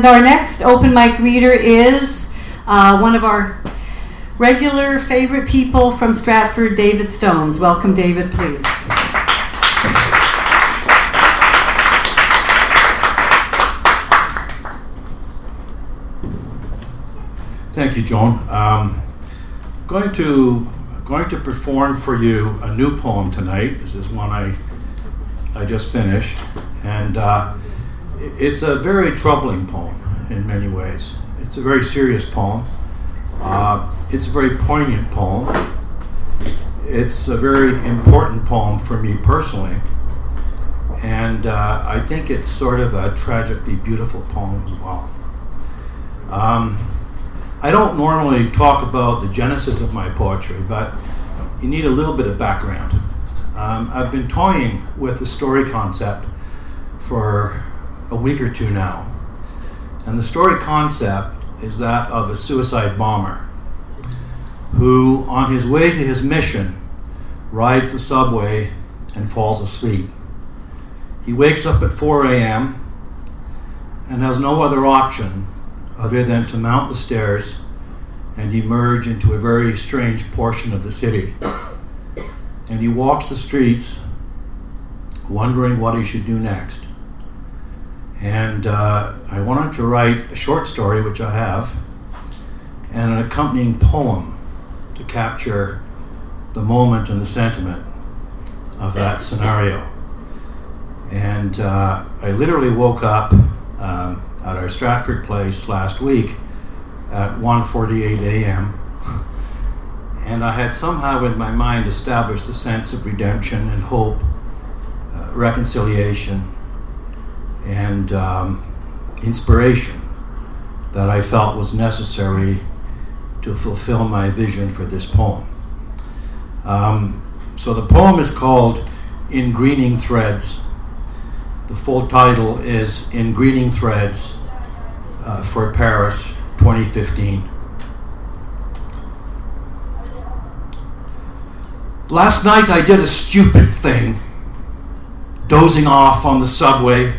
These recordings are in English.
And our next open mic reader is one of our regular favorite people from Stratford, David Stones. Welcome, David, please. Thank you, Joan. Going to perform for you a new poem tonight. This is one I just finished, and it's a very troubling poem in many ways. It's a very serious poem. It's a very poignant poem. It's a very important poem for me personally, and I think it's sort of a tragically beautiful poem as well. I don't normally talk about the genesis of my poetry, but you need a little bit of background. I've been toying with the story concept for a week or two now. And the story concept is that of a suicide bomber who, on his way to his mission, rides the subway and falls asleep. He wakes up at 4 a.m. and has no other option other than to mount the stairs and emerge into a very strange portion of the city. And he walks the streets wondering what he should do next. And I wanted to write a short story, which I have, and an accompanying poem to capture the moment and the sentiment of that scenario. And I literally woke up at our Stratford place last week at 1:48 a.m. and I had somehow in my mind established a sense of redemption and hope, reconciliation, and inspiration that I felt was necessary to fulfill my vision for this poem. So the poem is called In Greening Threads. The full title is In Greening Threads for Paris 2015. Last night I did a stupid thing, dozing off on the subway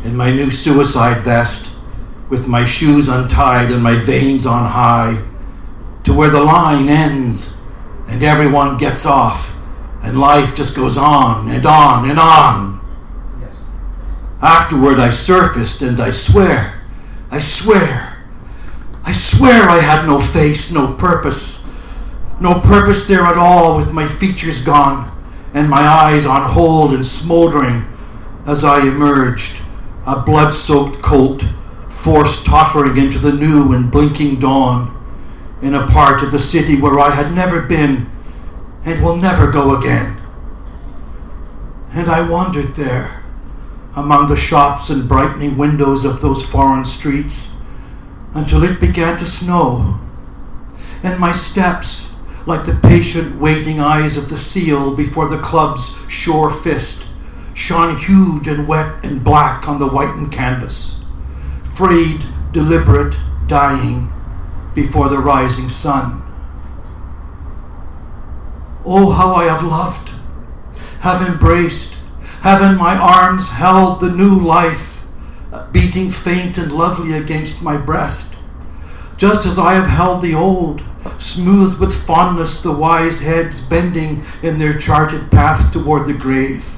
in my new suicide vest, with my shoes untied and my veins on high, to where the line ends and everyone gets off and life just goes on and on and on. Afterward I surfaced and I swear I had no face, no purpose there at all, with my features gone and my eyes on hold and smoldering as I emerged, a blood-soaked colt, forced tottering into the new and blinking dawn, in a part of the city where I had never been and will never go again. And I wandered there, among the shops and brightening windows of those foreign streets, until it began to snow, and my steps, like the patient waiting eyes of the seal before the club's sure fist, shone huge and wet and black on the whitened canvas, frayed, deliberate, dying before the rising sun. Oh, how I have loved, have embraced, have in my arms held the new life, beating faint and lovely against my breast, just as I have held the old, smoothed with fondness the wise heads bending in their charted path toward the grave.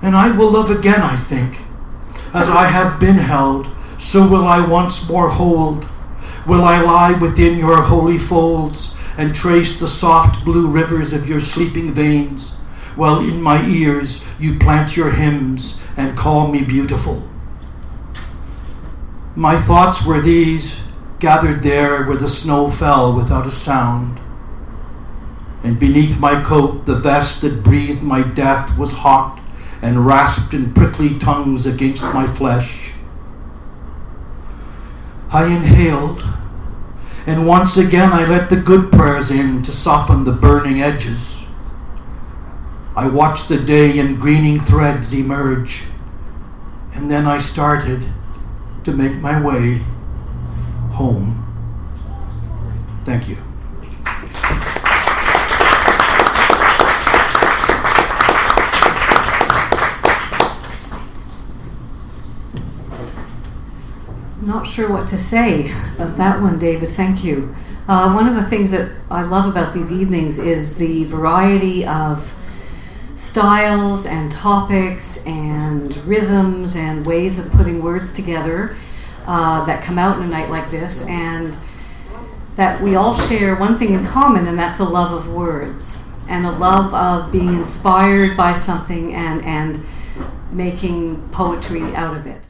And I will love again, I think, as I have been held, so will I once more hold. Will I lie within your holy folds and trace the soft blue rivers of your sleeping veins, while in my ears you plant your hymns and call me beautiful. My thoughts were these, gathered there where the snow fell without a sound. And beneath my coat, the vest that breathed my death was hot and rasped in prickly tongues against my flesh. I inhaled, and once again I let the good prayers in to soften the burning edges. I watched the day in greening threads emerge, and then I started to make my way home. Thank you. not sure what to say about that one, David. Thank you. One of the things that I love about these evenings is the variety of styles and topics and rhythms and ways of putting words together that come out in a night like this, and that we all share one thing in common, and that's a love of words and a love of being inspired by something and making poetry out of it.